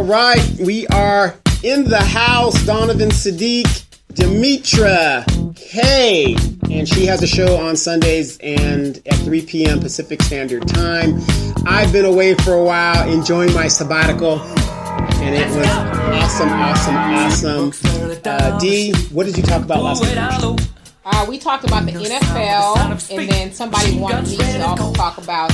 All right, we are in the house. Donovan Sadiq, Demetra K, and she has a show on Sundays and at 3 p.m. Pacific Standard Time. I've been away for a while, enjoying my sabbatical, and it was awesome. D, what did you talk about last week? We talked about the NFL, and then somebody wanted me to also talk about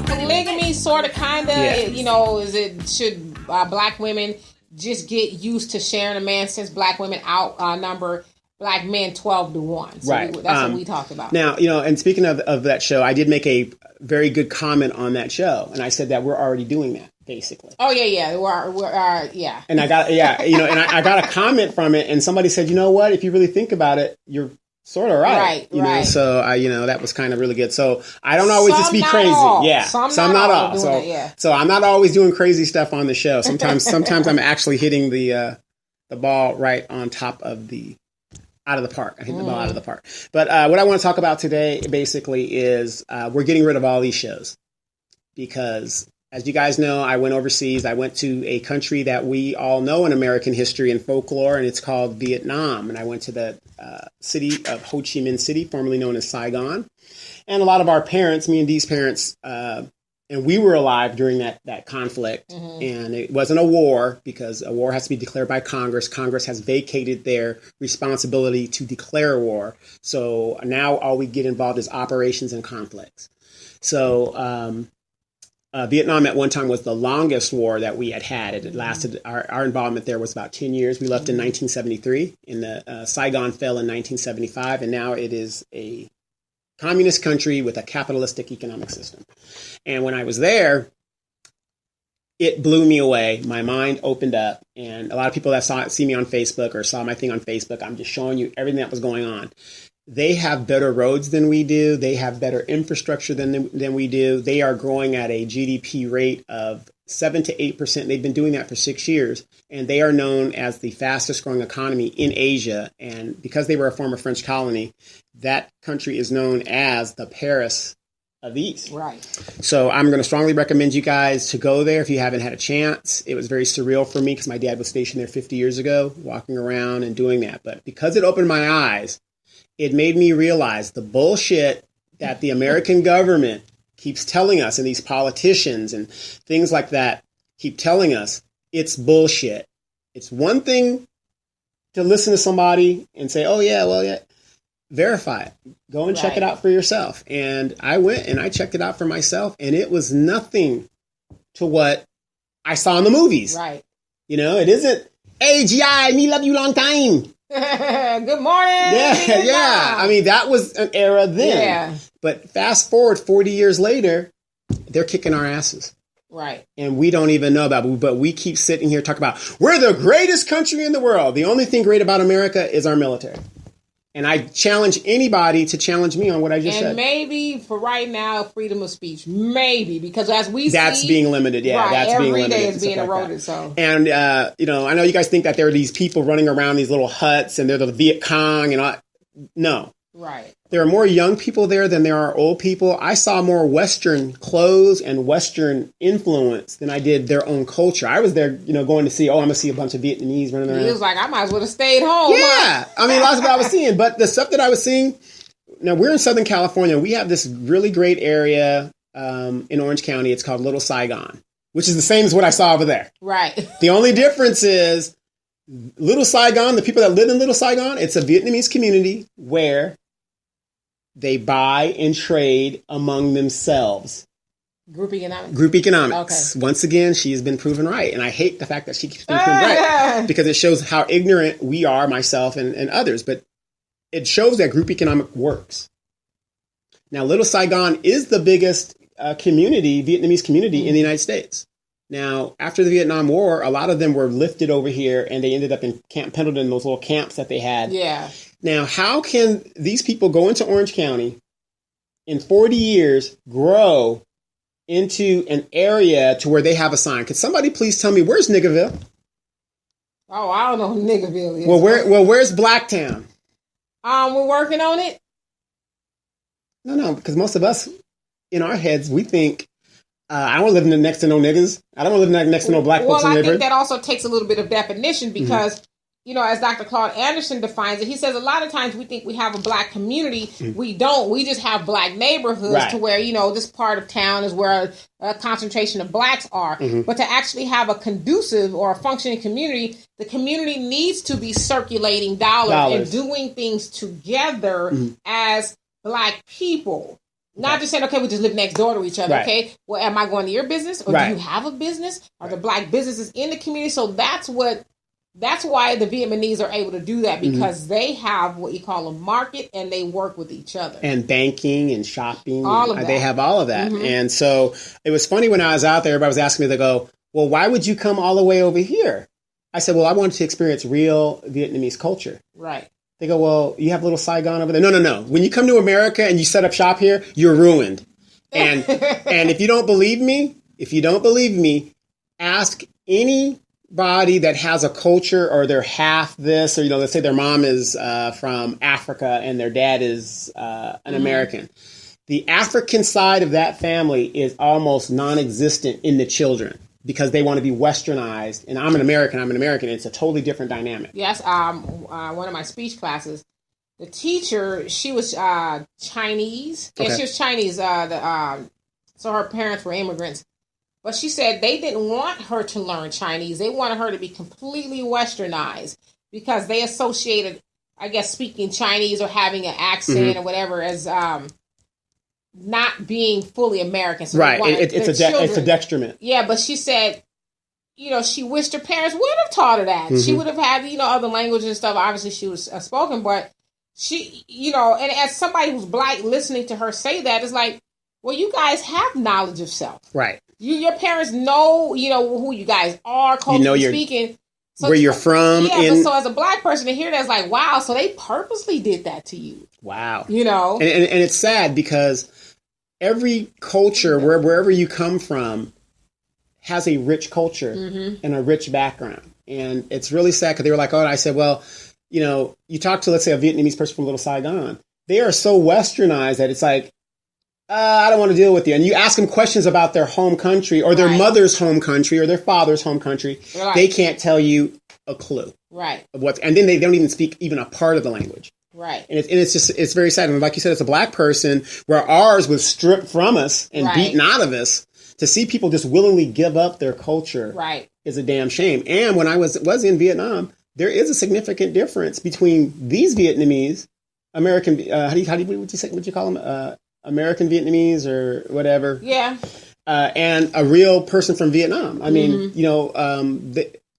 polygamy, sort of, kind of. Yeah. You know, should black women just get used to sharing a man, since black women outnumber black men 12-1? So right. That's what we talked about. Now, you know, and speaking of that show, I did make a very good comment on that show, and I said that we're already doing that, basically. Oh yeah, we're yeah. And I got I got a comment from it, and somebody said, you know what? If you really think about it, you're sort of right. You know, so that was kind of really good. So I don't always just be crazy. All. Yeah, some not all. So I'm not always doing crazy stuff on the show. Sometimes I'm actually hitting the ball right on top of out of the park. I hit the ball out of the park. But what I want to talk about today basically is we're getting rid of all these shows because, as you guys know, I went overseas. I went to a country that we all know in American history and folklore, and it's called Vietnam. And I went to the city of Ho Chi Minh City, formerly known as Saigon. And a lot of our parents, me and Dee's parents, and we were alive during that conflict. Mm-hmm. And it wasn't a war, because a war has to be declared by Congress. Congress has vacated their responsibility to declare a war. So now all we get involved is operations and conflicts. So Vietnam at one time was the longest war that we had. It lasted, our involvement there was about 10 years. We left in 1973, and Saigon fell in 1975, and now it is a communist country with a capitalistic economic system. And when I was there, it blew me away. My mind opened up, and a lot of people that see me on Facebook or saw my thing on Facebook, I'm just showing you everything that was going on. They have better roads than we do. They have better infrastructure than we do. They are growing at a GDP rate of 7 to 8%. They've been doing that for 6 years, and they are known as the fastest growing economy in Asia. And because they were a former French colony, that country is known as the Paris of the East. Right. So I'm going to strongly recommend you guys to go there if you haven't had a chance. It was very surreal for me because my dad was stationed there 50 years ago, walking around and doing that. But because it opened my eyes, it made me realize the bullshit that the American government keeps telling us, and these politicians and things like that keep telling us. It's bullshit. It's one thing to listen to somebody and say, oh, yeah, well, yeah. Verify it. Go and check it out for yourself. And I went and I checked it out for myself, and it was nothing to what I saw in the movies. Right. You know, it isn't, hey, G.I., me love you long time. Good morning. Yeah. I mean, that was an era then. Yeah. But fast forward 40 years later, they're kicking our asses. Right. And we don't even know about it. But we keep sitting here talking about, we're the greatest country in the world. The only thing great about America is our military. And I challenge anybody to challenge me on what I just said. And maybe for right now, freedom of speech. Maybe. Because as we see, that's being limited. Yeah, right, that's being limited. Every day is being eroded. So. And, you know, I know you guys think that there are these people running around these little huts and they're the Viet Cong and all. No. Right. There are more young people there than there are old people. I saw more Western clothes and Western influence than I did their own culture. I was there, you know, going to see, I'm going to see a bunch of Vietnamese running around. He was like, I might as well have stayed home. Yeah. I mean, that's what I was seeing. But the stuff that I was seeing, now we're in Southern California. We have this really great area in Orange County. It's called Little Saigon, which is the same as what I saw over there. Right. The only difference is Little Saigon, the people that live in Little Saigon, it's a Vietnamese community where they buy and trade among themselves. Group economics. Group economics. Okay. Once again, she has been proven right. And I hate the fact that she keeps being proven right because it shows how ignorant we are, myself and others. But it shows that group economic works. Now, Little Saigon is the biggest Vietnamese community in the United States. Now, after the Vietnam War, a lot of them were lifted over here and they ended up in Camp Pendleton, those little camps that they had. Yeah. Now, how can these people go into Orange County in 40 years, grow into an area to where they have a sign? Could somebody please tell me, where's Niggerville? Oh, I don't know who Niggerville is. Where's Blacktown? We're working on it. No, because most of us, in our heads, we think I don't live next to no niggas. I don't live next to no black folks in the Well, I neighborhood. think that also takes a little bit of definition because, as Dr. Claude Anderson defines it, he says a lot of times we think we have a black community. We don't. We just have black neighborhoods to where, this part of town is where a concentration of blacks are. But to actually have a conducive or a functioning community, the community needs to be circulating dollars. And doing things together as black people. Not just saying, okay, we just live next door to each other, okay? Well, am I going to your business? Or do you have a business? Are there black businesses in the community? So that's why the Vietnamese are able to do that, because they have what you call a market and they work with each other. And banking and shopping. All of that. They have all of that. And so it was funny when I was out there, everybody was asking me, they go, well, why would you come all the way over here? I said, well, I wanted to experience real Vietnamese culture. Right. They go, well, you have little Saigon over there. No. When you come to America and you set up shop here, you're ruined. And if you don't believe me, ask anybody that has a culture or they're half this, or, let's say their mom is from Africa and their dad is an American. The African side of that family is almost non-existent in the children, because they want to be westernized, and I'm an American. It's a totally different dynamic. Yes, one of my speech classes, the teacher, she was Chinese. Yeah, she was Chinese. So her parents were immigrants. But she said they didn't want her to learn Chinese. They wanted her to be completely westernized, because they associated, I guess, speaking Chinese or having an accent or whatever as not being fully American. So it's a detriment. Yeah, but she said, she wished her parents would have taught her that. She would have had, other languages and stuff. Obviously, she was spoken, but she, and as somebody who's black listening to her say that, it's like, well, you guys have knowledge of self. Right. Your parents know, who you guys are, culturally speaking. So where you're from. Yeah, but so as a black person to hear that, it's like, wow, so they purposely did that to you. Wow. And it's sad, because every culture, wherever you come from, has a rich culture and a rich background. And it's really sad, because they were like, oh, and I said, well, you talk to, let's say, a Vietnamese person from Little Saigon. They are so westernized that it's like, I don't want to deal with you. And you ask them questions about their home country or their mother's home country or their father's home country. Right. They can't tell you a clue. Right. Of and then they don't even speak even a part of the language. Right. And it's very sad. And like you said, it's a black person where ours was stripped from us and beaten out of us. To see people just willingly give up their culture is a damn shame. And when I was in Vietnam, there is a significant difference between these Vietnamese, American, would you call them? American Vietnamese or whatever. Yeah. And a real person from Vietnam. I mean,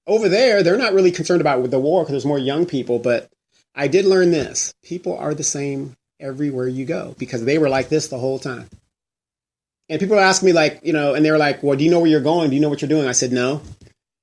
over there, they're not really concerned about the war because there's more young people. But I did learn this. People are the same everywhere you go, because they were like this the whole time. And people ask me, like, and they were like, well, do you know where you're going? Do you know what you're doing? I said, no.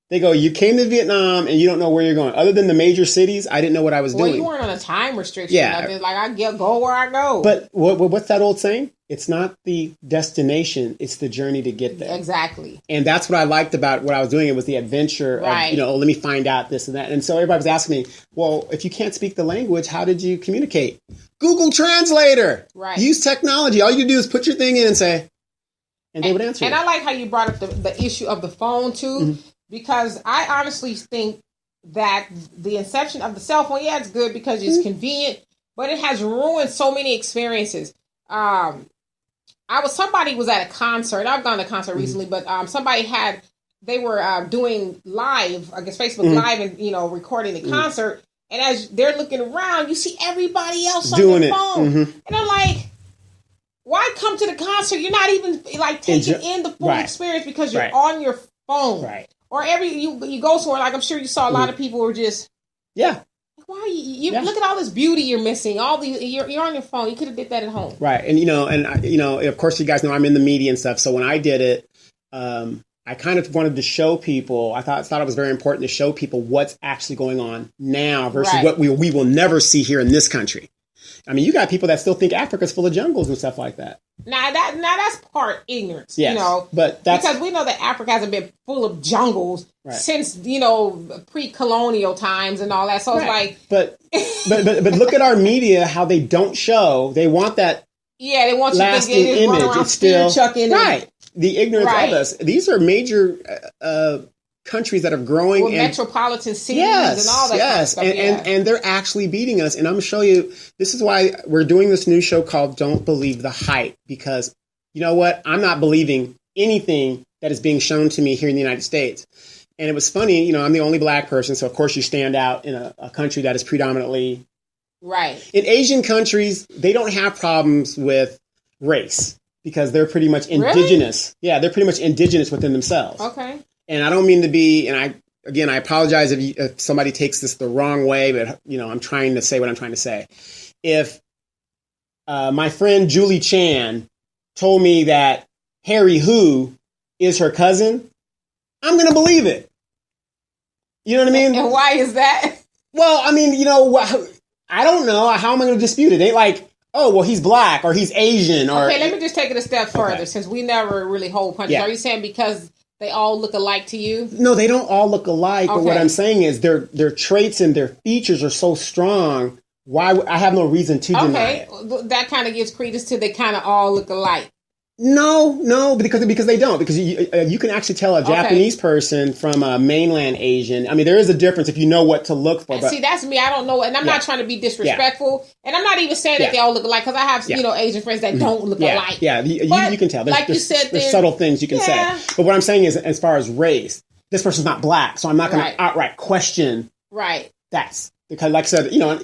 They go, you came to Vietnam and you don't know where you're going. Other than the major cities, I didn't know what I was doing. Well, you weren't on a time restriction. Yeah. Like, I go where I go. But what's that old saying? It's not the destination, it's the journey to get there. Exactly. And that's what I liked about what I was doing. It was the adventure of, let me find out this and that. And so everybody was asking me, well, if you can't speak the language, how did you communicate? Google Translator. Right. Use technology. All you do is put your thing in and say, and they would answer. And I like how you brought up the issue of the phone, too, because I honestly think that the inception of the cell phone, it's good because it's convenient, but it has ruined so many experiences. Somebody was at a concert. I've gone to a concert recently, but they were doing live, I guess Facebook Live, and, recording the concert. And as they're looking around, you see everybody else on their phone. And I'm like, why come to the concert? You're not even taking in the full experience because you're on your phone. Right. Or you go somewhere, like I'm sure you saw a lot of people were just why you look at all this beauty you're missing. You're on your phone. You could have did that at home. Right. And of course you guys know I'm in the media and stuff. So when I did it, I kind of wanted to show people. I thought it was very important to show people what's actually going on now versus what we will never see here in this country. I mean, you got people that still think Africa's full of jungles and stuff like that. Now that's part ignorance, yes, but that's because we know that Africa hasn't been full of jungles since pre-colonial times and all that. So it's like, but look at our media, how they don't show. They want that. Yeah, they want you lasting to image. It's still chucking right. the ignorance Right. of us. These are major countries that are growing With and metropolitan cities and all that kind of stuff. and they're actually beating us. And I'm going to show you, this is why we're doing this new show called Don't Believe the Hype, because you know what? I'm not believing anything that is being shown to me here in the United States. And it was funny, you know, I'm the only black person, so of course you stand out in a country that is predominantly Right. In Asian countries, they don't have problems with race because they're pretty much indigenous. Really? Yeah, they're pretty much indigenous within themselves. Okay. And I don't mean to be, and I apologize if somebody takes this the wrong way, but you know, I'm trying to say what I'm trying to say. If my friend Julie Chan told me that Harry Hu is her cousin, I'm going to believe it. You know what I mean? And why is that? Well, I mean, you know, I don't know. How am I going to dispute it? They like, oh, well, he's black or he's Asian. Or okay, let me just take it a step further since we never really hold punches. Yeah. Are you saying because they all look alike to you? No, they don't all look alike. Okay. But what I'm saying is their traits and their features are so strong. Why? I have no reason to deny it. Okay, that kind of gives credence to they kind of all look alike. No, because they don't. Because you can actually tell a Japanese person from a mainland Asian. I mean, there is a difference if you know what to look for. But, see, that's me. I don't know, and I'm not trying to be disrespectful, and I'm not even saying that they all look alike because I have you know Asian friends that don't look alike. Yeah, you can tell. Like you said, there's subtle things you can say. But what I'm saying is, as far as race, this person's not black, so I'm not going to outright question. Right. That's because, like I said, you know,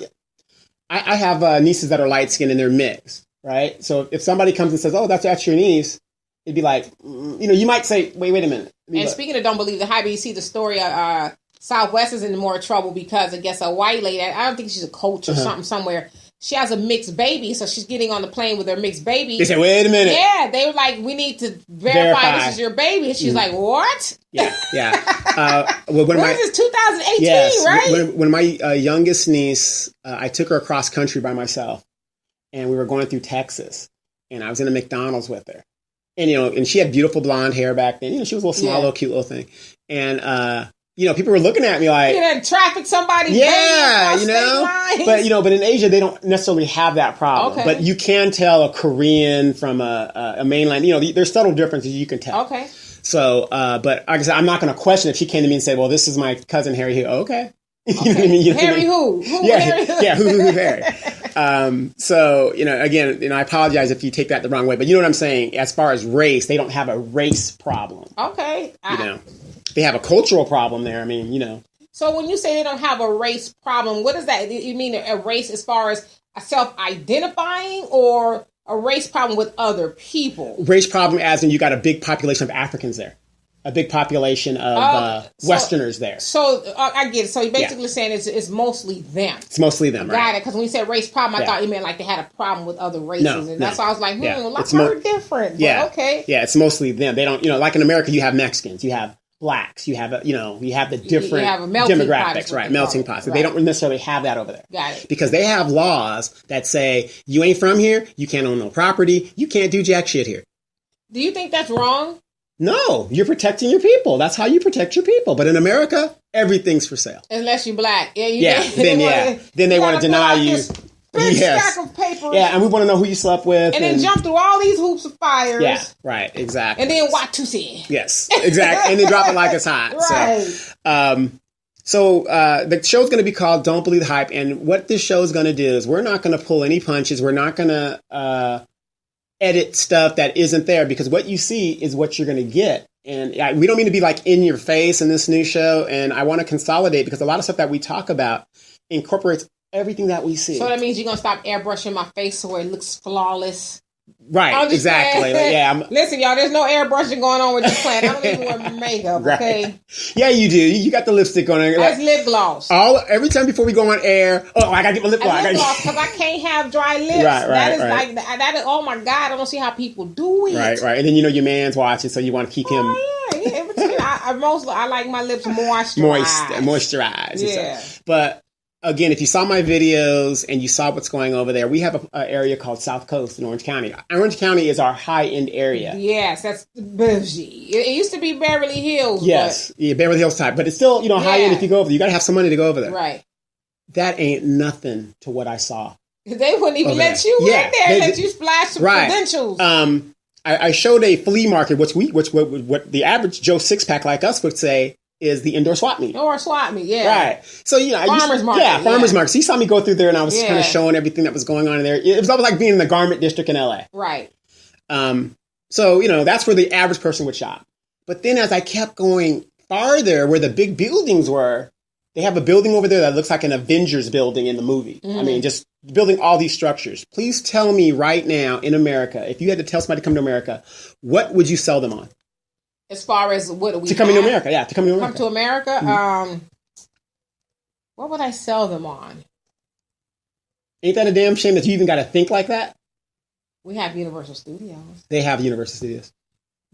I have nieces that are light skinned and they're mixed. Right. So if somebody comes and says, "Oh, that's your niece," it'd be like, you know, you might say, "Wait a minute." And speaking of don't believe the hype, you see the story. Southwest is in more trouble because I guess a white lady. I don't think she's a coach or something somewhere. She has a mixed baby, so she's getting on the plane with her mixed baby. They said, "Wait a minute." Yeah, they were like, "We need to verify this is your baby." And she's like, "What?" Yeah. Well, what is this? 2018, right? When my youngest niece, I took her across country by myself. And we were going through Texas, and I was in a McDonald's with her, and you know, and she had beautiful blonde hair back then. You know, she was a little small, little cute little thing, and you know, people were looking at me like, you know, traffic somebody, you know, but you know, but in Asia they don't necessarily have that problem. But you can tell a Korean from a mainland. You know, there's subtle differences you can tell. Okay. So, but like I said, I'm not going to question if she came to me and said, "Well, this is my cousin Harry." Here, okay. You know what I mean? Harry who? Who Harry? So, you know, again, you know, I apologize if you take that the wrong way, but you know what I'm saying? As far as race, they don't have a race problem. Okay. You know, they have a cultural problem there. I mean, you know. So when you say they don't have a race problem, what is that? You mean a race as far as a self-identifying or a race problem with other people? Race problem as in you got a big population of Africans there. A big population of Westerners there. So I get it. So you're basically saying it's mostly them. It's mostly them, right? Got it. Because when you said race problem, I thought you meant like they had a problem with other races. And that's why I was like, like we're different. Yeah. But okay. Yeah, it's mostly them. They don't, you know, like in America, you have Mexicans, you have blacks, you have, you know, you have the different demographics, right? Melting pots. Right. They don't necessarily have that over there. Got it. Because they have laws that say, you ain't from here, you can't own no property, you can't do jack shit here. Do you think that's wrong? No, you're protecting your people. That's how you protect your people. But in America, everything's for sale. Unless you're black. Then they want to deny you. Stack of papers. Yeah, and we want to know who you slept with. And then jump through all these hoops of fires. Yeah, right, exactly. And then Watusi. Yes, exactly. And then drop it like it's hot. Right. So the show's going to be called Don't Believe the Hype. And what this show is going to do is we're not going to pull any punches. We're not going to edit stuff that isn't there because what you see is what you're going to get. And we don't mean to be like in your face in this new show. And I want to consolidate because a lot of stuff that we talk about incorporates everything that we see. So that means you're going to stop airbrushing my face so it looks flawless. Right, exactly. Listen, y'all, there's no airbrushing going on with this plant. I don't even wear makeup, okay? Right. Yeah, you do. You got the lipstick on. That's lip gloss. Every time before we go on air, I got to get my lip gloss. Lip gloss because I can't have dry lips. Like, that is, oh my God, I don't see how people do it. Right. And then, you know, your man's watching, so you want to keep him. Yeah. I like my lips moisturized. Moisturized. Yeah. But again, if you saw my videos and you saw what's going over there, we have an area called South Coast in Orange County. Orange County is our high-end area. Yes, that's bougie. It used to be Beverly Hills. Yes, Beverly Hills type. But it's still, you know, high-end if you go over there. You got to have some money to go over there. Right. That ain't nothing to what I saw. They wouldn't even let you in there. Let you splash some credentials. I showed a flea market, what the average Joe six pack like us would say is the indoor swap meet. Or swap meet, yeah. Right. So, farmers market. Yeah, farmers market. So you saw me go through there and I was kind of showing everything that was going on in there. It was almost like being in the garment district in LA. Right. So, that's where the average person would shop. But then as I kept going farther where the big buildings were, they have a building over there that looks like an Avengers building in the movie. I mean, just building all these structures. Please tell me right now in America, if you had to tell somebody to come to America, what would you sell them on? As far as what do we to come into America, to come to America. Come to America. What would I sell them on? Ain't that a damn shame that you even got to think like that? We have Universal Studios. They have Universal Studios.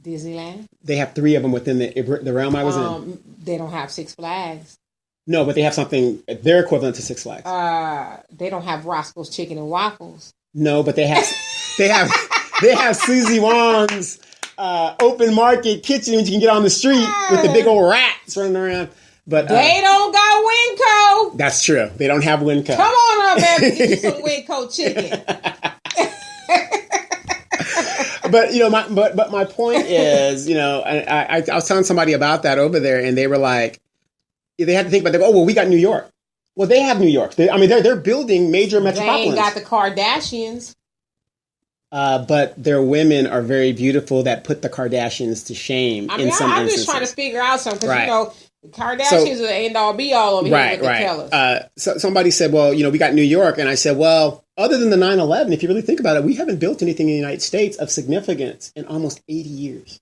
Disneyland. They have 3 of them within the realm I was in. They don't have Six Flags. No, but they have something their equivalent to Six Flags. They don't have Roscoe's Chicken and Waffles. No, but they have they have Susie Wong's open market kitchen which you can get on the street with the big old rats running around. But they don't got Winco. That's true. They don't have Winco. Come on up, man. Get you some Winco chicken. But my point is, I was telling somebody about that over there, and they were like, they had to think about, they go, oh, well, we got New York. Well, they have New York. They're building major metropolises. They ain't got the Kardashians. But their women are very beautiful that put the Kardashians to shame in some I'm instances. just trying to figure out something because, the Kardashians are the end all be all over here. They tell us. So somebody said, well, we got New York. And I said, well, other than the 9/11, if you really think about it, we haven't built anything in the United States of significance in almost 80 years.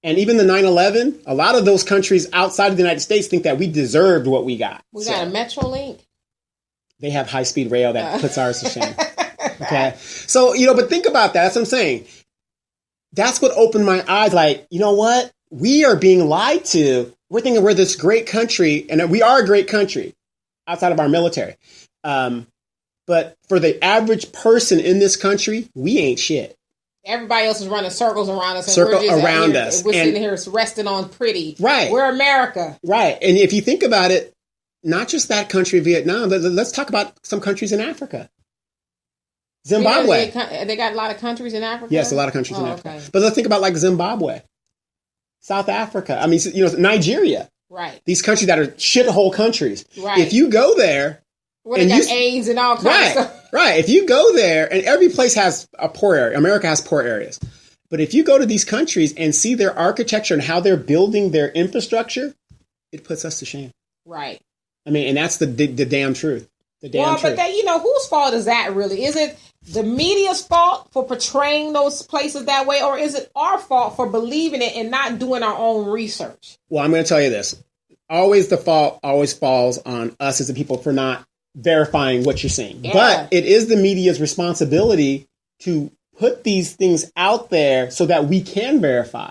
And even the 9/11, a lot of those countries outside of the United States think that we deserved what we got. We got a Metrolink. They have high-speed rail that puts ours to shame. Okay. So, but think about that. That's what I'm saying. That's what opened my eyes. Like, you know what? We are being lied to. We're thinking we're this great country, and we are a great country outside of our military. But for the average person in this country, we ain't shit. Everybody else is running circles around us. And us. We're sitting here resting on pretty. Right. We're America. Right. And if you think about it, not just that country, Vietnam, let's talk about some countries in Africa. Zimbabwe. They got a lot of countries in Africa? Yes, a lot of countries in Africa. Okay. But let's think about like Zimbabwe, South Africa. I mean, Nigeria. Right. These countries that are shithole countries. Right. If you go there. Well, they got AIDS and all kinds of stuff. Right. If you go there, and every place has a poor area. America has poor areas. But if you go to these countries and see their architecture and how they're building their infrastructure, it puts us to shame. Right. I mean, and that's the damn truth. The damn truth. But whose fault is that really? Is it the media's fault for portraying those places that way, or is it our fault for believing it and not doing our own research? Well, I'm going to tell you this. The fault always falls on us as the people for not verifying what you're saying. Yeah. But it is the media's responsibility to put these things out there so that we can verify.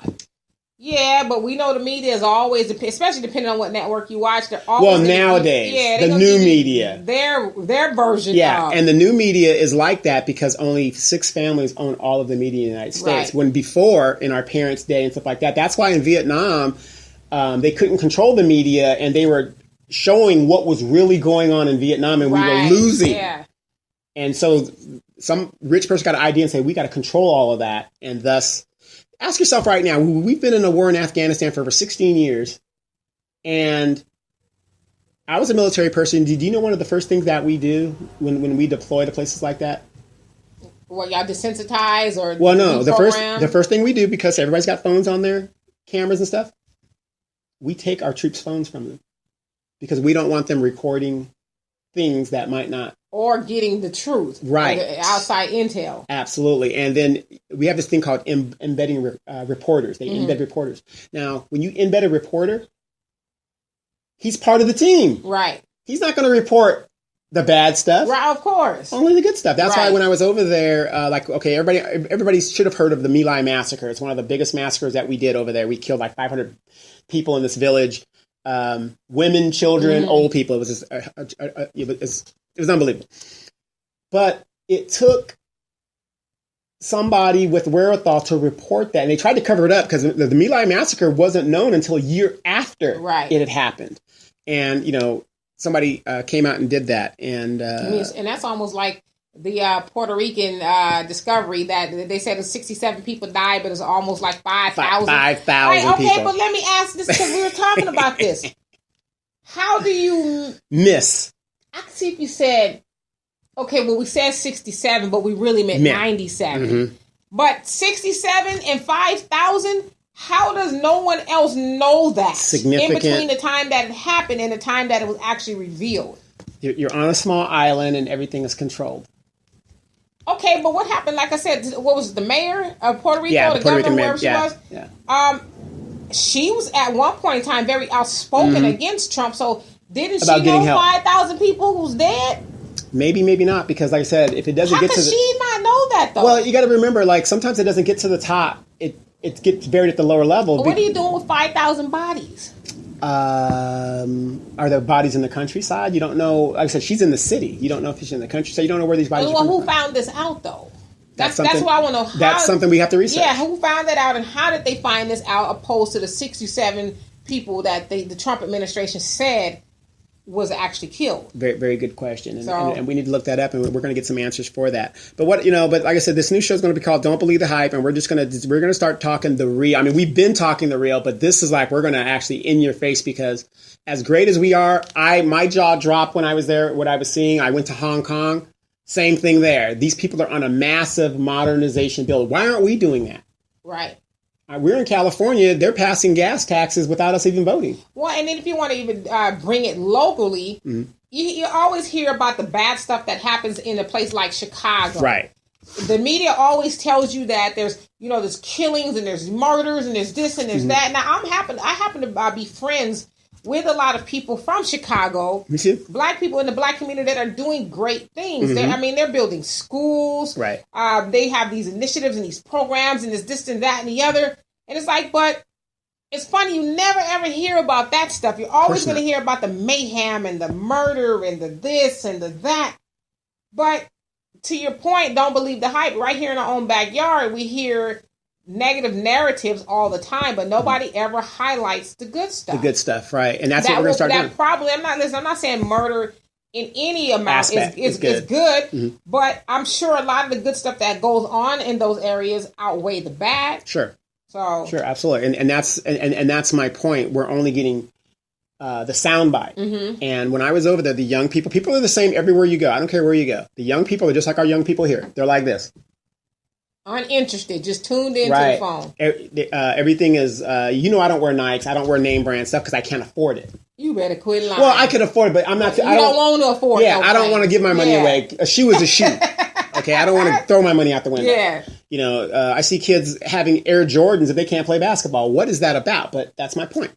Yeah, but we know the media is always, especially depending on what network you watch, they're always nowadays, the new media, their version. Yeah, and the new media is like that because only 6 families own all of the media in the United States. Right. When before, in our parents' day and stuff like that, that's why in Vietnam, they couldn't control the media and they were showing what was really going on in Vietnam and we were losing. Yeah. And so some rich person got an idea and said, we got to control all of that. And thus, ask yourself right now, we've been in a war in Afghanistan for over 16 years. And I was a military person. Did you know one of the first things that we do when we deploy to places like that? Well, y'all desensitize or well, no. The first thing we do, because everybody's got phones on their cameras and stuff, we take our troops' phones from them. Because we don't want them recording things that might not. Or getting the truth. Right. Outside intel. Absolutely. And then we have this thing called embedding reporters. They embed reporters. Now, when you embed a reporter, he's part of the team. Right. He's not going to report the bad stuff. Right, of course. Only the good stuff. That's why when I was over there, everybody should have heard of the My Lai massacre. It's one of the biggest massacres that we did over there. We killed like 500 people in this village. Women, children, old people. It was it was unbelievable. But it took somebody with wherewithal to report that, and they tried to cover it up because the My Lai massacre wasn't known until a year after it had happened. And somebody came out and did that, and that's almost like Puerto Rican discovery that they said 67 people died, but it's almost like 5,000. 5,000 people. Okay, but let me ask this because we were talking about this. How do you miss? I can see if you said, okay, well, we said 67, but we really meant 97. Mm-hmm. But 67 and 5,000, how does no one else know that? Significant. In between the time that it happened and the time that it was actually revealed. You're on a small island and everything is controlled. Okay, but what happened? Like I said, what was it, the mayor of Puerto Rico? Yeah, the Puerto governor, Rican wherever she was? Yeah. She was at one point in time very outspoken against Trump. So didn't About she know help. 5,000 people was dead? Maybe, maybe not. Because like I said, if it doesn't get to she not know that though? Well, you got to remember, like sometimes it doesn't get to the top. It gets buried at the lower level. But what are you doing with 5,000 bodies? Are there bodies in the countryside? You don't know. Like I said, she's in the city. You don't know if she's in the country, so you don't know where these bodies are. Well, who found this out though? That's what I want to know. That's something we have to research. Yeah, who found that out and how did they find this out opposed to the 67 people that the Trump administration said was actually killed? Very, very good question. And we need to look that up and we're going to get some answers for that. But but like I said, this new show is going to be called Don't Believe the Hype. And we're going to start talking the real. I mean, we've been talking the real, but this is like, we're going to actually in your face because as great as we are, my jaw dropped when I was there, what I was seeing. I went to Hong Kong. Same thing there. These people are on a massive modernization bill. Why aren't we doing that? Right. We're in California. They're passing gas taxes without us even voting. Well, and then if you want to even bring it locally, you always hear about the bad stuff that happens in a place like Chicago. Right. The media always tells you that there's killings and there's murders and there's this and there's that. Now, I happen to be friends with a lot of people from Chicago. Me too. Black people in the black community that are doing great things. They're building schools. Right. They have these initiatives and these programs and this and that and the other. And it's like, but it's funny, you never ever hear about that stuff. You're always going to hear about the mayhem and the murder and the this and the that. But to your point, don't believe the hype. Right here in our own backyard, we hear negative narratives all the time, but nobody ever highlights the good stuff. The good stuff, right? And that's what we're going to start doing. Probably, I'm not saying murder in any amount is good, but I'm sure a lot of the good stuff that goes on in those areas outweigh the bad. Sure. Sure, absolutely, and that's my point. We're only getting the soundbite. And when I was over there, the young people are the same everywhere you go. I don't care where you go. The young people are just like our young people here. They're like this. Uninterested, just tuned into the phone. Everything is, I don't wear Nikes. I don't wear name brand stuff because I can't afford it. You better quit lying. Well, I could afford it, but I'm not. I don't want to afford it. Yeah, I don't want to give my money away. A shoe is a shoe. Okay, I don't want to throw my money out the window. Yeah. I see kids having Air Jordans if they can't play basketball. What is that about? But that's my point.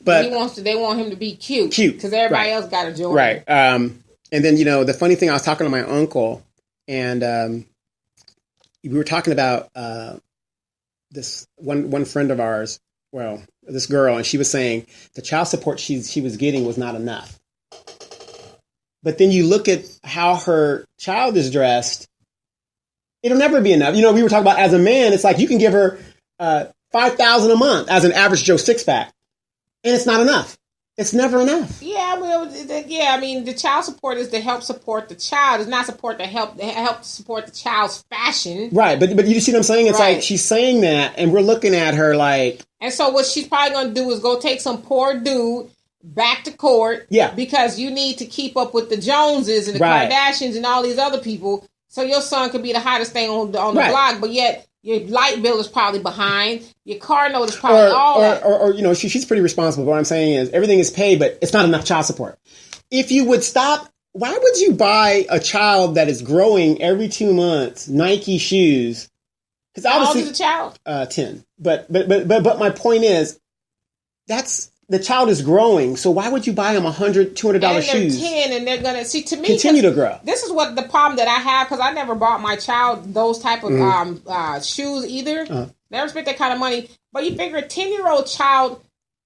But they want him to be cute. Because everybody else got a Jordan. Right. And then, the funny thing, I was talking to my uncle, and we were talking about this one friend of ours, this girl, and she was saying the child support she was getting was not enough. But then you look at how her child is dressed, it'll never be enough. We were talking about as a man, it's like you can give her $5,000 a month as an average Joe six-pack, and it's not enough. It's never enough. Yeah, the child support is to help support the child. It's not to help support the child's fashion. Right, but you see what I'm saying? It's like she's saying that, and we're looking at her like. And so what she's probably going to do is go take some poor dude back to court. Yeah. Because you need to keep up with the Joneses and the Kardashians and all these other people, so your son could be the hottest thing on the block, but yet. Your light bill is probably behind. Your car note is probably or she's pretty responsible. What I'm saying is everything is paid, but it's not enough child support. If you would stop, why would you buy a child that is growing every 2 months Nike shoes? Because obviously, how old is the child? 10. But my point is, that's the child is growing. So why would you buy them $100, $200 shoes? 10, and they're gonna see. To me, continue to grow. This is what the problem that I have, because I never bought my child those type of shoes either. Never spent that kind of money. But you figure a 10-year-old child,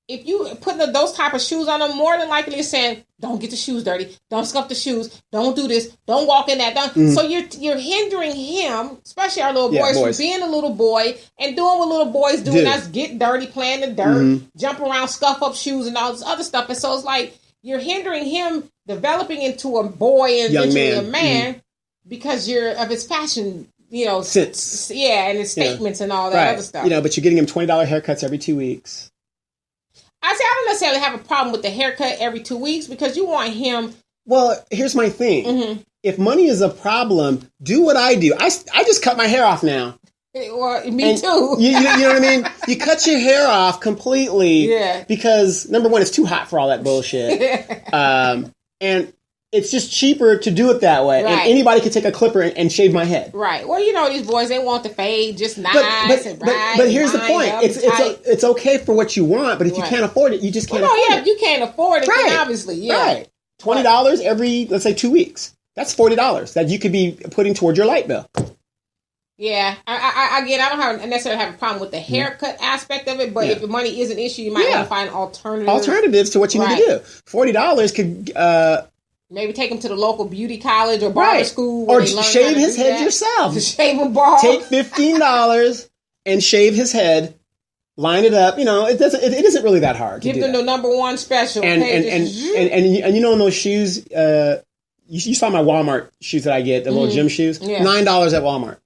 if you put those type of shoes on them, more than likely you're saying, don't get the shoes dirty, don't scuff the shoes, don't do this, don't walk in that. So you're hindering him, especially our little boys, from being a little boy and doing what little boys do. That's get dirty, playing the dirt, jump around, scuff up shoes and all this other stuff. And so it's like you're hindering him developing into a boy and eventually a man. because of his fashion, sense. Yeah, and his statements and all that other stuff. But you're getting him $20 haircuts every 2 weeks. I don't necessarily have a problem with the haircut every 2 weeks because you want him. Well, here's my thing. Mm-hmm. If money is a problem, do what I do. I just cut my hair off now. Well, me too. you know what I mean? You cut your hair off completely because, number one, it's too hot for all that bullshit. And it's just cheaper to do it that way. Right. And anybody could take a clipper and shave my head. Right. Well, these boys, they want the fade just nice but here's the point. It's okay for what you want, but if you can't afford it, you just can't afford it. If you can't afford it, then obviously, Right. $20 every, let's say, 2 weeks. That's $40 that you could be putting towards your light bill. Yeah, I don't necessarily have a problem with the haircut aspect of it, but if the money is an issue, you might want to find alternatives to what you need to do. $40 could maybe take him to the local beauty college or barber school, or shave his head yourself. Just shave him bald. Take $15 and shave his head. Line it up. It isn't really that hard. Give them the #1 special. And in those shoes, you saw my Walmart shoes that I get, the little gym shoes. Yeah. $9 at Walmart.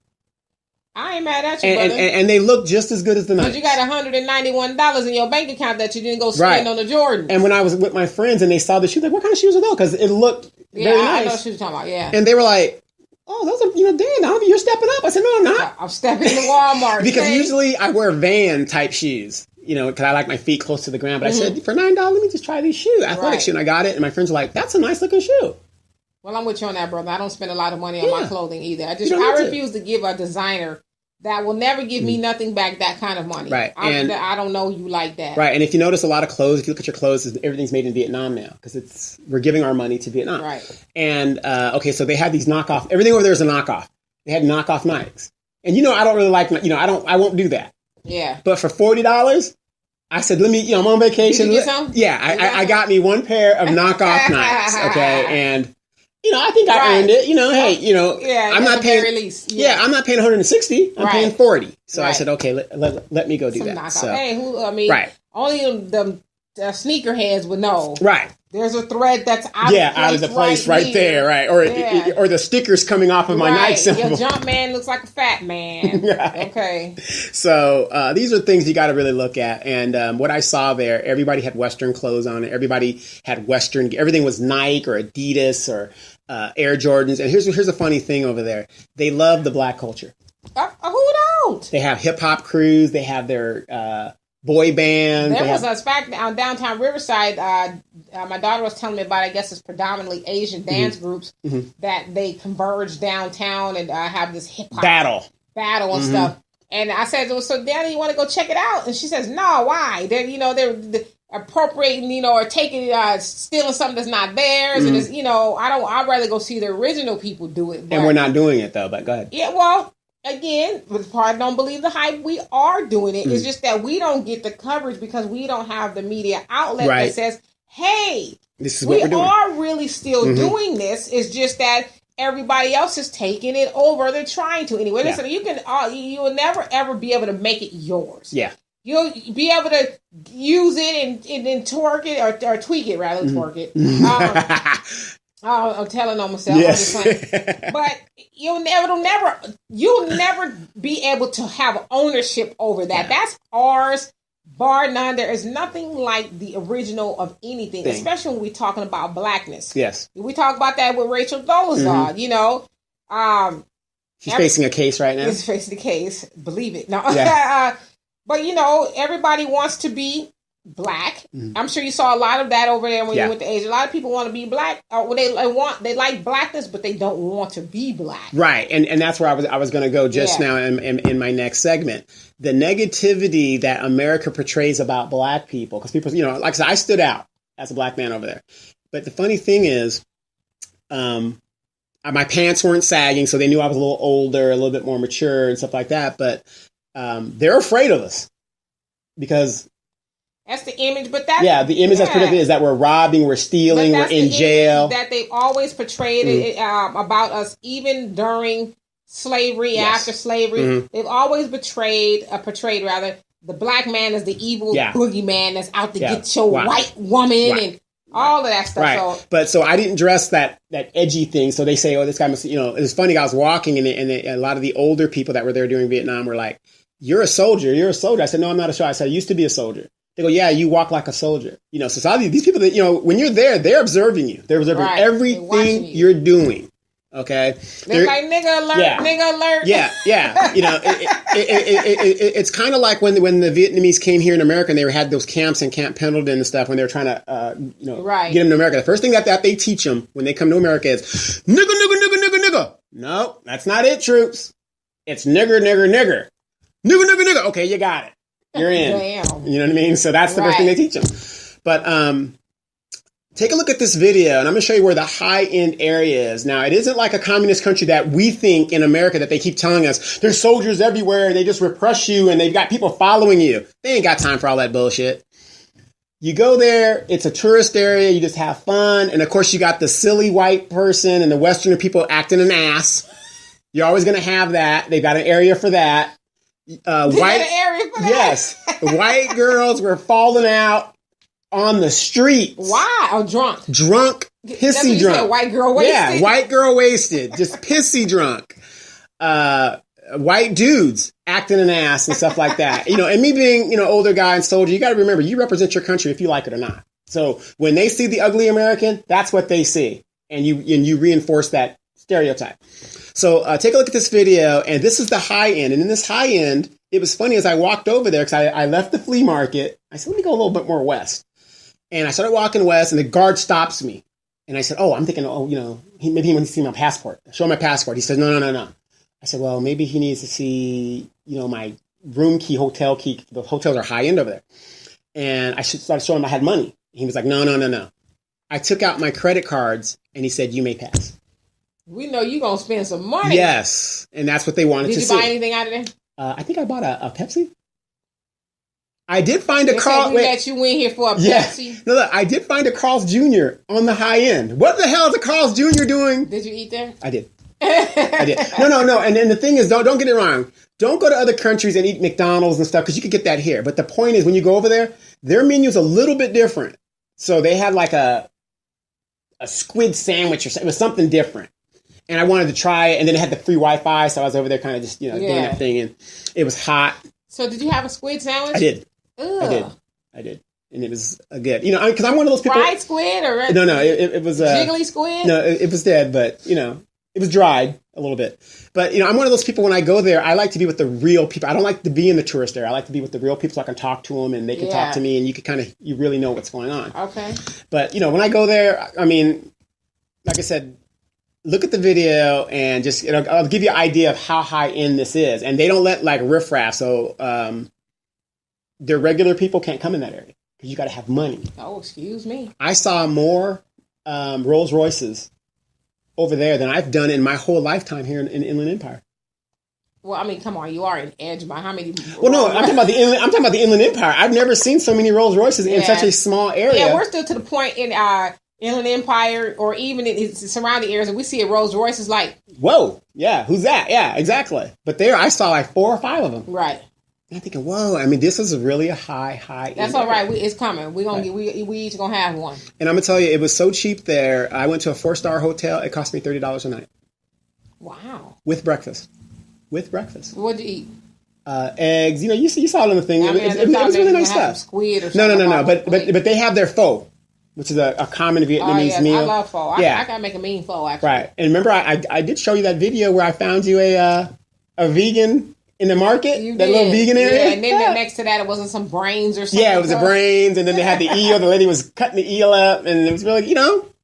I ain't mad at you, brother. And they look just as good as the Nikes. But you got $191 in your bank account that you didn't go spend on the Jordan. And when I was with my friends and they saw the shoes, like, what kind of shoes are those? Because it looked very nice. I know what you're talking about, yeah. And they were like, oh, those are, Dan, you're stepping up. I said, no, I'm not. I'm stepping into Walmart. Because usually I wear Van type shoes, because I like my feet close to the ground. But I said, for $9, let me just try these shoes. Athletic shoe. And I got it. And my friends were like, that's a nice looking shoe. Well, I'm with you on that, brother. I don't spend a lot of money on my clothing either. I refuse to give a designer that will never give me nothing back that kind of money. Right. I don't know you like that. Right. And if you notice a lot of clothes, if you look at your clothes, everything's made in Vietnam now because we're giving our money to Vietnam. Right. And, so they had these knockoff, everything over there is a knockoff. They had knockoff Nikes. And, I don't really like, I won't do that. Yeah. But for $40, I said, let me, I'm on vacation. Did you get some? Yeah. I got me one pair of knockoff Nikes. Okay. And, I think I earned it. I'm not paying. I'm not paying 160. I'm paying 40. So I said, okay, let me go do that. So, only the sneakerheads would know. Right. There's a thread that's out of the place right there, right? Or the stickers coming off of my Nike symbol. Your jump man looks like a fat man. Right. Okay. So these are things you got to really look at. And what I saw there, everybody had Western clothes on it. Everybody had Western. Everything was Nike or Adidas or Air Jordans. And here's a funny thing over there. They love the black culture. Who don't? They have hip hop crews. They have their boy band. There was a fact on downtown Riverside. My daughter was telling me about. I guess it's predominantly Asian dance groups that they converge downtown and have this hip hop battle and stuff. And I said, "So, Daddy, you want to go check it out?" And she says, "No, why? They're appropriating, or taking, stealing something that's not theirs." And it's, I'd rather go see the original people do it. But, and we're not doing it though. But go ahead. Yeah, well. Again, the part don't believe the hype. We are doing it. It's just that we don't get the coverage because we don't have the media outlet that says, "Hey, this is what we're doing. Are really still doing this." It's just that everybody else is taking it over. They're trying to anyway. Listen, you will never ever be able to make it yours. Yeah, you'll be able to use it and then twerk it or tweak it rather than twerk it. I'm telling on myself. Yes. I'm just saying. But you'll never be able to have ownership over that. Yeah. That's ours, bar none. There is nothing like the original of anything, especially when we're talking about blackness. Yes. We talk about that with Rachel Dolezal, She's facing a case right now. She's facing a case. Believe it. No. Yeah. But, everybody wants to be black. I'm sure you saw a lot of that over there when you went to Asia. A lot of people want to be black. They like blackness, but they don't want to be black. Right, and that's where I was going to go just now in my next segment. The negativity that America portrays about black people, because people, like I said, I stood out as a black man over there. But the funny thing is, my pants weren't sagging, so they knew I was a little older, a little bit more mature, and stuff like that. But they're afraid of us because. That's the image, but the image that's predicted is that we're robbing, we're stealing, we're in jail. That they've always portrayed it, about us, even during slavery, after slavery. They've always portrayed the black man as the evil boogeyman that's out to get your white woman and all of that stuff. Right. But so I didn't dress that edgy thing. So they say, oh, this guy must, it was funny. I was walking and a lot of the older people that were there during Vietnam were like, you're a soldier. You're a soldier. I said, no, I'm not a soldier. I said, I used to be a soldier. They go, yeah, you walk like a soldier. So these people that, when you're there, they're observing you. They're observing everything you're doing. Okay. They're like, nigga alert, nigga alert. Yeah. It's kind of like when the Vietnamese came here in America and they had those camps in Camp Pendleton and stuff when they were trying to, get them to America. The first thing that they teach them when they come to America is nigga. No, that's not it, troops. It's nigger. Nigger. Okay, you got it. You're in. Damn. You know what I mean? So that's the first thing they teach them. But take a look at this video, and I'm going to show you where the high-end area is. Now, it isn't like a communist country that we think in America that they keep telling us there's soldiers everywhere and they just repress you and they've got people following you. They ain't got time for all that bullshit. You go there, it's a tourist area, you just have fun, and of course you got the silly white person and the Westerner people acting an ass. You're always going to have that. They've got an area for that. Yes. White girls were falling out on the streets. Why? Oh, drunk. Drunk, pissy drunk. Said, white girl wasted. Yeah, white girl wasted. Just pissy drunk. White dudes acting an ass and stuff like that. And me being, older guy and soldier, you got to remember, you represent your country if you like it or not. So when they see the ugly American, that's what they see. And you reinforce that stereotype. So take a look at this video, and this is the high end. And in this high end, it was funny as I walked over there, because I left the flea market. I said, let me go a little bit more west. And I started walking west, and the guard stops me. And I said, I'm thinking, maybe he wants to see my passport. Show him my passport. He said, no. I said, well, maybe he needs to see, my room key, hotel key. The hotels are high end over there. And I started showing him I had money. He was like, no. I took out my credit cards, and he said, you may pass. We know you're going to spend some money. Yes. And that's what they wanted to see. Did you buy anything out of there? I think I bought a Pepsi. I did find a Carl. We let you in here for a Pepsi. No, look, I did find a Carl's Jr. on the high end. What the hell is a Carl's Jr. doing? Did you eat there? I did. No. And the thing is, don't get it wrong. Don't go to other countries and eat McDonald's and stuff, because you could get that here. But the point is, when you go over there, their menu is a little bit different. So they had like a squid sandwich or something. It was something different. And I wanted to try it, and then it had the free Wi-Fi, so I was over there kind of just, doing that thing, and it was hot. So did you have a squid sandwich? I did. Ugh. I did. And it was good. Because I'm one of those people. Fried squid or No, it was jiggly squid? No, it was dead, but, it was dried a little bit. But, I'm one of those people, when I go there, I like to be with the real people. I don't like to be in the tourist area. I like to be with the real people so I can talk to them, and they can talk to me, and you can you really know what's going on. Okay. But, when I go there, like I said, look at the video and just, I'll give you an idea of how high end this is. And they don't let like riffraff. So, their regular people can't come in that area because you got to have money. Oh, excuse me. I saw more, Rolls Royces over there than I've done in my whole lifetime here in Inland Empire. Well, come on, you are an edge by how many? Well, no, I'm talking about the Inland Empire. I've never seen so many Rolls Royces in such a small area. Yeah, we're still to the point in Inland Empire, or even in its surrounding areas, and we see a Rolls Royce is like, whoa, yeah, who's that? Yeah, exactly. But there, I saw like 4 or 5 of them. Right. And I'm thinking, whoa, this is really a high. That's all right. It's coming. We're gonna we each gonna have one. And I'm gonna tell you, it was so cheap there. I went to a 4-star hotel. It cost me $30 a night. Wow. With breakfast. What'd you eat? Eggs. You saw it on the thing. It was really nice stuff. Squid or something. No. But they have their pho, which is a common Vietnamese meal. I love pho. I gotta make a mean pho, actually. Right. And remember, I did show you that video where I found you a vegan in the market. That little vegan area. Yeah, and then next to that, it wasn't some brains or something. Yeah, it was the brains, and then they had the eel. The lady was cutting the eel up, and it was really,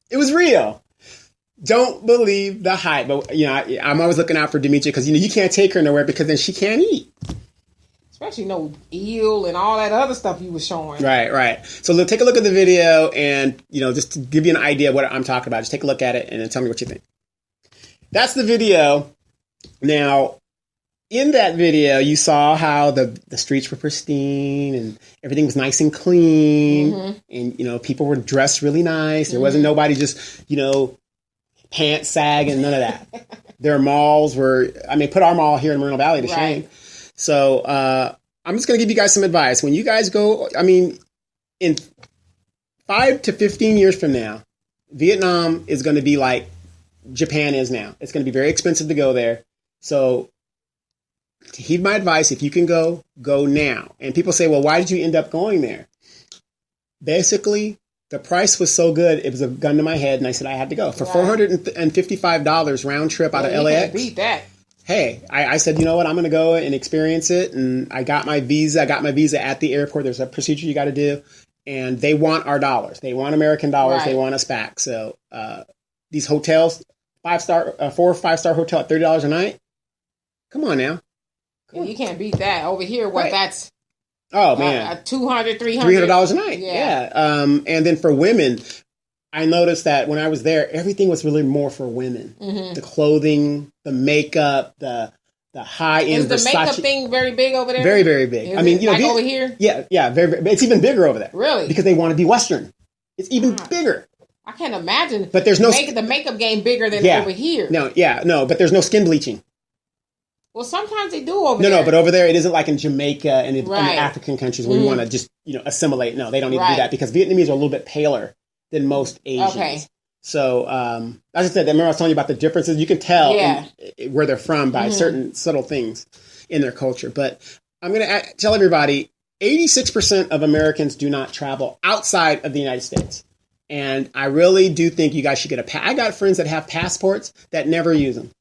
it was real. Don't believe the hype. But, I'm always looking out for Demetria because, you can't take her nowhere because then she can't eat. Especially no eel and all that other stuff you were showing. Right. So take a look at the video and, just to give you an idea of what I'm talking about, just take a look at it and then tell me what you think. That's the video. Now, in that video, you saw how the streets were pristine and everything was nice and clean. Mm-hmm. And, people were dressed really nice. There wasn't nobody just, pants sagging, none of that. Their malls were, put our mall here in Moreno Valley to shame. So I'm just going to give you guys some advice. When you guys go, in 5 to 15 years from now, Vietnam is going to be like Japan is now. It's going to be very expensive to go there. So heed my advice. If you can go now. And people say, well, why did you end up going there? Basically, the price was so good, it was a gun to my head, and I said I had to go. For $455 round trip out of LAX. You can't beat that. Hey, I said, you know what? I'm going to go and experience it. And I got my visa. I got my visa at the airport. There's a procedure you got to do. And they want our dollars. They want American dollars. Right. They want us back. So these hotels, 4 or 5 star hotel at $30 a night. Come on now. You can't beat that. Over here, that's... Oh, man. $200, $300. $300 a night. Yeah. And then for women, I noticed that when I was there, everything was really more for women. Mm-hmm. The clothing, the makeup, the high-end Versace. Is the makeup thing very big over there? Very, very big. I mean, over here? Yeah, very, very. It's even bigger over there. Really? Because they want to be Western. It's even bigger. I can't imagine. But there's no the makeup game bigger than over here. No, but there's no skin bleaching. Well, sometimes they do over there. No, but over there it isn't like in Jamaica and in the African countries where you want to just assimilate. No, they don't need to do that because Vietnamese are a little bit paler than most Asians. Okay. So, as I said, remember I was telling you about the differences. You can tell where they're from by certain subtle things in their culture. But I'm going to tell everybody, 86% of Americans do not travel outside of the United States. And I really do think you guys should get I got friends that have passports that never use them.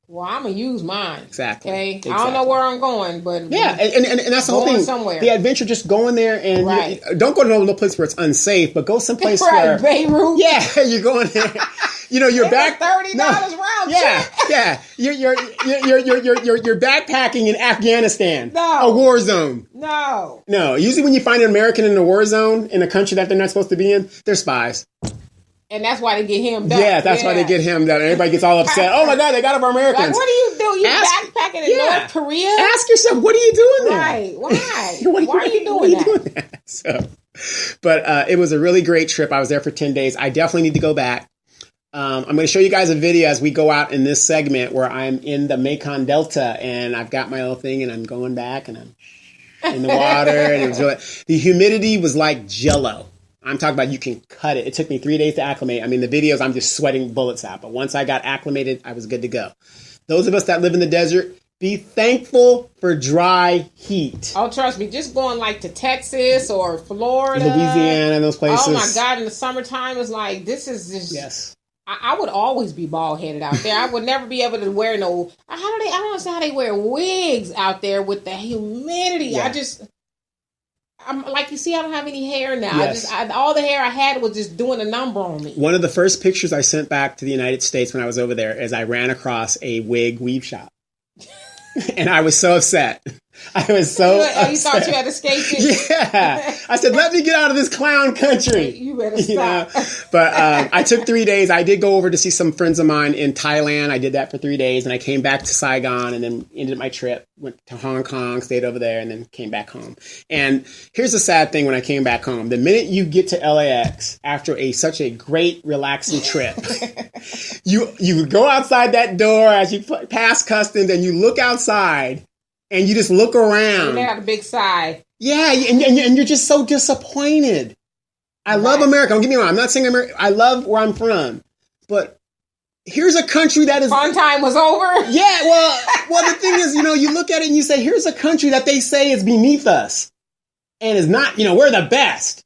Well, I'm going to use mine. Exactly. Okay? I don't know where I'm going, but... Yeah, and that's the whole thing. Somewhere. The adventure, just going there and... don't go to no place where it's unsafe, but go someplace where... Beirut. Yeah, you're going there. You're back... $30 round trip. Yeah. You're backpacking in Afghanistan. No. A war zone. No. Usually when you find an American in a war zone, in a country that they're not supposed to be in, they're spies. And that's why they get him done. Yeah, that's why they get him done. Everybody gets all upset. Oh my God, they got our Americans. Like, what do you do? You backpacking in North Korea? Ask yourself, what are you doing there? Right. Why? Why are you doing that? So, but it was a really great trip. I was there for 10 days. I definitely need to go back. I'm going to show you guys a video as we go out in this segment where I'm in the Mekong Delta and I've got my little thing and I'm going back and I'm in the water and it was the humidity was like Jell-O. I'm talking about you can cut it. It took me 3 days to acclimate. I mean, the videos, I'm just sweating bullets out. But once I got acclimated, I was good to go. Those of us that live in the desert, be thankful for dry heat. Oh, trust me. Just going like to Texas or Florida. Louisiana and those places. Oh, my God. In the summertime, it's like, this is just... Yes. I would always be bald-headed out there. I would never be able to wear no... I don't understand how they wear wigs out there with the humidity. Yeah. I'm like, you see, I don't have any hair now. Yes. All the hair I had was just doing a number on me. One of the first pictures I sent back to the United States when I was over there is I ran across a wig weave shop. And I was so upset. I was so upset. You thought you had escaped it? Yeah. I said, let me get out of this clown country. You better stop. But I took 3 days. I did go over to see some friends of mine in Thailand. I did that for 3 days. And I came back to Saigon and then ended my trip. Went to Hong Kong, stayed over there, and then came back home. And here's the sad thing when I came back home. The minute you get to LAX after such a great, relaxing trip, you go outside that door as you pass customs and you look outside. And you just look around. And they got a big sigh. Yeah, and you're just so disappointed. I love America. Don't get me wrong. I'm not saying America. I love where I'm from. But here's a country that is... Fun time was over? Yeah, well, the thing is, you look at it and you say, here's a country that they say is beneath us. And is not, we're the best.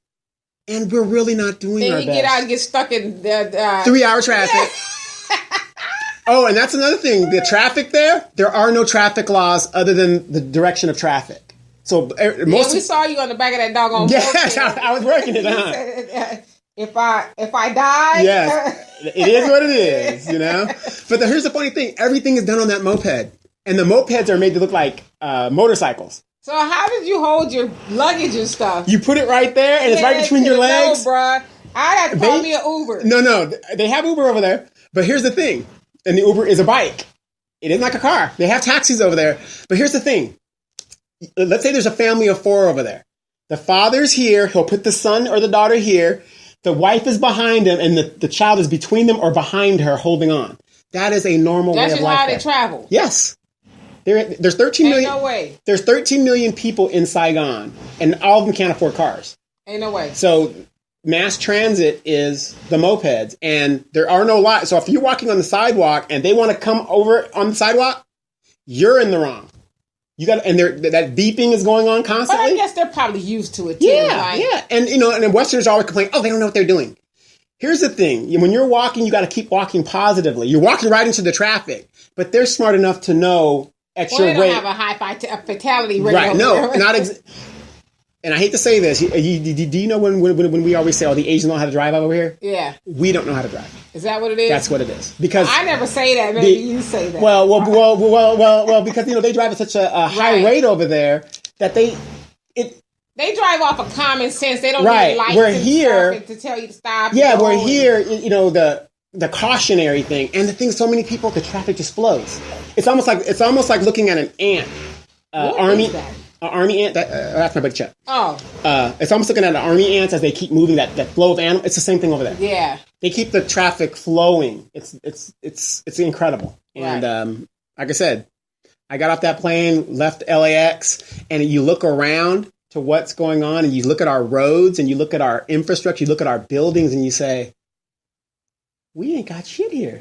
And we're really not doing our best. Then you get out and get stuck in... 3-hour traffic. Oh, and that's another thing. The traffic there are no traffic laws other than the direction of traffic. So we saw you on the back of that doggone boat. Yes, I was working it on. If I die. Yes, it is what it is, But here's the funny thing. Everything is done on that moped. And the mopeds are made to look like motorcycles. So how did you hold your luggage and stuff? You put it right there and it's right between your legs. No, bruh. I had to call me an Uber. No. They have Uber over there. But here's the thing. And the Uber is a bike. It isn't like a car. They have taxis over there. But here's the thing. Let's say there's a family of 4 over there. The father's here. He'll put the son or the daughter here. The wife is behind him, and the child is between them or behind her holding on. That is a normal way of life. That's just how they travel. Yes. There's 13 million. Ain't no way. There's 13 million people in Saigon, and all of them can't afford cars. Ain't no way. So mass transit is the mopeds, and there are no lights. So if you're walking on the sidewalk and they want to come over on the sidewalk, you're in the wrong. You got, and that beeping is going on constantly. But I guess they're probably used to it too. Yeah. And and then Westerners always complain, oh, they don't know what they're doing. Here's the thing. When you're walking, you got to keep walking positively. You're walking right into the traffic, but they're smart enough to know at your rate. They don't have a high fatality rate. Right. No, not and I hate to say this. Do you know when we always say, oh, the Asians don't know how to drive over here? Yeah. We don't know how to drive. Is that what it is? That's what it is. Because I never say that. Maybe you say that. Well, because they drive at such a high rate over there that they drive off of common sense. They don't need lights we're here to tell you to stop. Yeah, we're here. The cautionary thing, and the thing. So many people, the traffic just flows. It's almost like looking at an ant. Army ant. That's my buddy Chuck. Oh. It's almost looking at the army ants as they keep moving that flow of animals. It's the same thing over there. Yeah. They keep the traffic flowing. It's incredible. And like I said, I got off that plane, left LAX, and you look around to what's going on, and you look at our roads, and you look at our infrastructure, you look at our buildings, and you say, we ain't got shit here.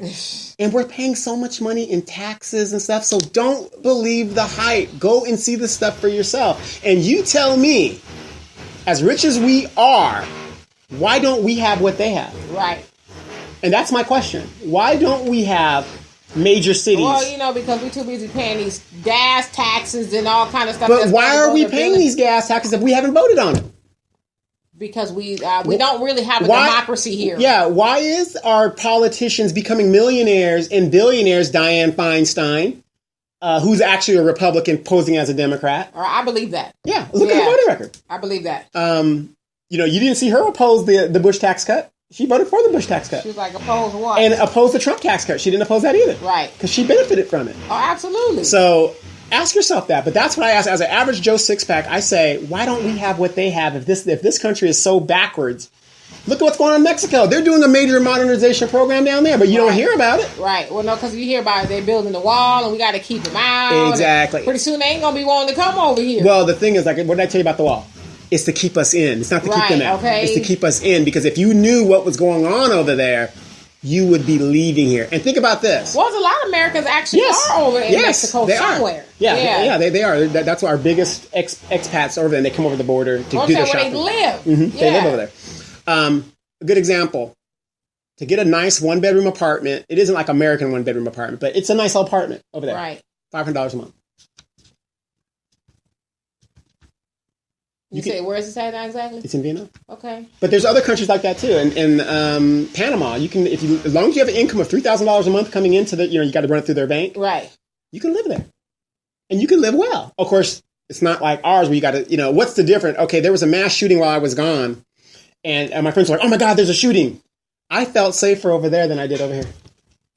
And we're paying so much money in taxes and stuff. So don't believe the hype. Go and see the stuff for yourself. And you tell me, as rich as we are, why don't we have what they have? Right. And that's my question. Why don't we have major cities? Well, because we're too busy paying these gas taxes and all kind of stuff. But why are we paying these gas taxes if we haven't voted on them? Because we don't really have a democracy here. Yeah, why is our politicians becoming millionaires and billionaires? Dianne Feinstein, who's actually a Republican posing as a Democrat. I believe that. Yeah, look at the voting record. I believe that. You didn't see her oppose the Bush tax cut. She voted for the Bush tax cut. She was like, oppose what? And oppose the Trump tax cut. She didn't oppose that either. Right. Because she benefited from it. Oh, absolutely. So ask yourself that. But that's what I ask. As an average Joe six-pack, I say, why don't we have what they have if this country is so backwards? Look at what's going on in Mexico. They're doing a major modernization program down there, but you don't hear about it. Right. Well, no, because you hear about it. They're building the wall, and we got to keep them out. Exactly. Pretty soon they ain't going to be wanting to come over here. Well, the thing is, like, what did I tell you about the wall? It's to keep us in. It's not to keep them out. Okay. It's to keep us in, because if you knew what was going on over there, you would be leaving here. And think about this. Well, a lot of Americans actually are over in Mexico somewhere. Yeah, they are. That's our biggest expats over there, and they come over the border to do their shopping. Where they live. Mm-hmm. Yeah. They live over there. A good example, to get a nice one-bedroom apartment, it isn't like American one-bedroom apartment, but it's a nice apartment over there. Right. $500 a month. You say, where is this at exactly? It's in Vietnam. Okay. But there's other countries like that too. In Panama, you can, as long as you have an income of $3,000 a month coming into you got to run it through their bank. Right. You can live there. And you can live well. Of course, it's not like ours where you got to, what's the difference? Okay, there was a mass shooting while I was gone. And my friends were like, oh my God, there's a shooting. I felt safer over there than I did over here.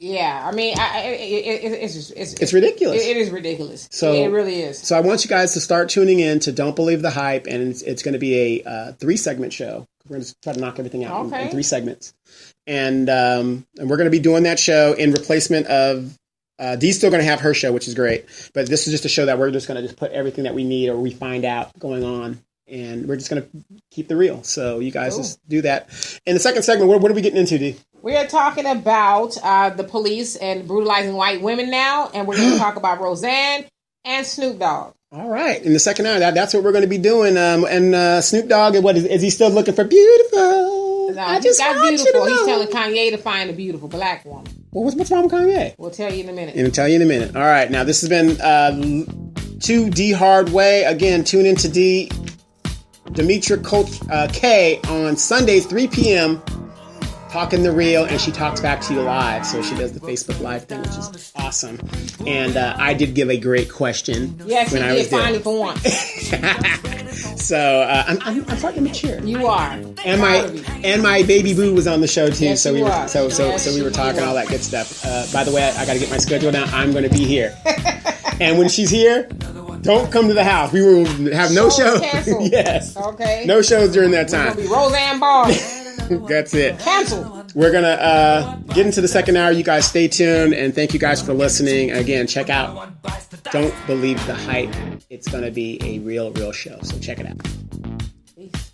Yeah, I mean, it's ridiculous. It is ridiculous. So it really is. So I want you guys to start tuning in to Don't Believe the Hype, and it's going to be a 3-segment show. We're going to try to knock everything out in 3 segments, and we're going to be doing that show in replacement of. Dee's still going to have her show, which is great, but this is just a show that we're just going to just put everything that we need or we find out going on. And we're just going to keep the real. So you guys just do that. In the second segment, what are we getting into, Dee? We are talking about the police and brutalizing white women now. And we're going to talk about Roseanne and Snoop Dogg. All right. In the second hour, that's what we're going to be doing. And Snoop Dogg, is he still looking for beautiful? No, I just got beautiful. He's telling Kanye to find a beautiful black woman. Well, what's wrong with Kanye? We'll tell you in a minute. We'll tell you in a minute. All right. Now, this has been 2 D Hard Way. Again, tune into D. Demetra K on Sundays, 3 p.m. Talking the real, and she talks back to you live. So she does the Facebook Live thing, which is awesome. And I did give a great question. Yes, when you I was did finally for once. So I'm starting to mature. You are. And my baby boo was on the show too. Yes, so we were talking all that good stuff. By the way, I got to get my schedule down. I'm going to be here, and when she's here. Don't come to the house. We will have no shows. Yes. Okay. No shows during that time. It's going to be Roseanne Barr. That's it. Canceled. We're going to get into the second hour. You guys stay tuned. And thank you guys for listening. Again, check out Don't Believe the Hype. It's going to be a real show. So check it out. Peace.